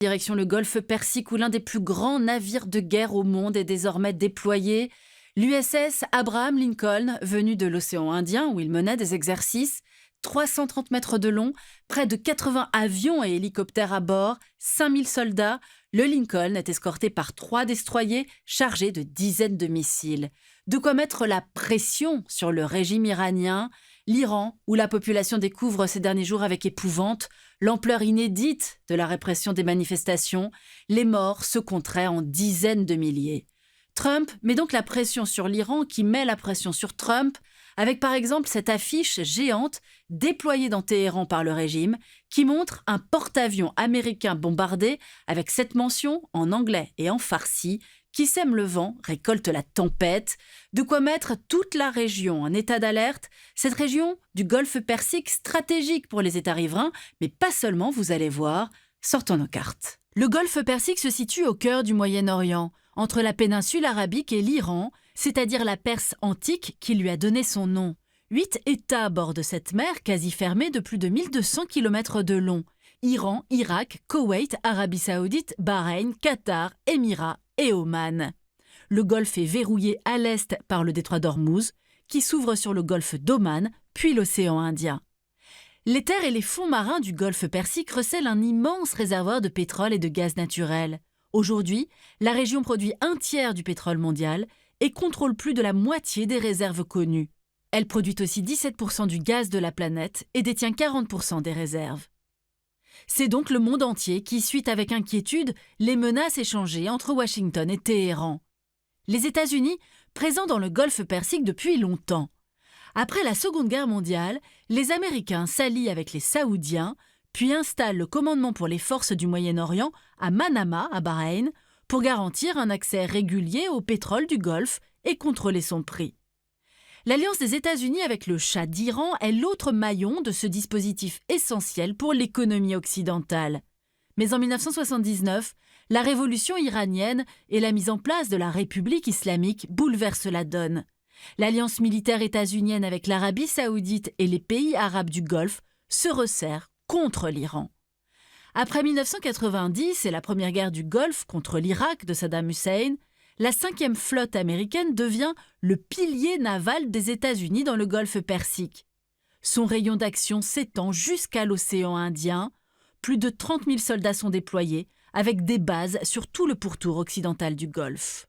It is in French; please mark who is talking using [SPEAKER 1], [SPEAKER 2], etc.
[SPEAKER 1] Direction le golfe Persique où l'un des plus grands navires de guerre au monde est désormais déployé. L'USS Abraham Lincoln, venu de l'océan Indien où il menait des exercices, 330 mètres de long, près de 80 avions et hélicoptères à bord, 5000 soldats, le Lincoln est escorté par 3 destroyers chargés de dizaines de missiles. De quoi mettre la pression sur le régime iranien. L'Iran, où la population découvre ces derniers jours avec épouvante l'ampleur inédite de la répression des manifestations, les morts se compteraient en dizaines de milliers. Trump met donc la pression sur l'Iran qui met la pression sur Trump, avec par exemple cette affiche géante déployée dans Téhéran par le régime qui montre un porte-avions américain bombardé avec cette mention en anglais et en farsi qui sème le vent, récolte la tempête, de quoi mettre toute la région en état d'alerte, cette région du golfe Persique stratégique pour les États riverains, mais pas seulement, vous allez voir, sortons nos cartes. Le golfe Persique se situe au cœur du Moyen-Orient, entre la péninsule arabique et l'Iran, c'est-à-dire la Perse antique qui lui a donné son nom. 8 États bordent cette mer quasi fermée de plus de 1200 km de long. Iran, Irak, Koweït, Arabie Saoudite, Bahreïn, Qatar, Émirats et Oman. Le golfe est verrouillé à l'est par le détroit d'Ormuz, qui s'ouvre sur le golfe d'Oman, puis l'océan Indien. Les terres et les fonds marins du golfe Persique recèlent un immense réservoir de pétrole et de gaz naturel. Aujourd'hui, la région produit un tiers du pétrole mondial et contrôle plus de la moitié des réserves connues. Elle produit aussi 17% du gaz de la planète et détient 40% des réserves. C'est donc le monde entier qui suit avec inquiétude les menaces échangées entre Washington et Téhéran. Les États-Unis, présents dans le golfe Persique depuis longtemps. Après la Seconde Guerre mondiale, les Américains s'allient avec les Saoudiens, puis installent le commandement pour les forces du Moyen-Orient à Manama, à Bahreïn, pour garantir un accès régulier au pétrole du Golfe et contrôler son prix. L'alliance des États-Unis avec le Shah d'Iran est l'autre maillon de ce dispositif essentiel pour l'économie occidentale. Mais en 1979, la révolution iranienne et la mise en place de la République islamique bouleversent la donne. L'alliance militaire états-unienne avec l'Arabie saoudite et les pays arabes du Golfe se resserre contre l'Iran. Après 1990 et la première guerre du Golfe contre l'Irak de Saddam Hussein, la 5e flotte américaine devient le pilier naval des États-Unis dans le golfe Persique. Son rayon d'action s'étend jusqu'à l'océan Indien. Plus de 30 000 soldats sont déployés, avec des bases sur tout le pourtour occidental du Golfe.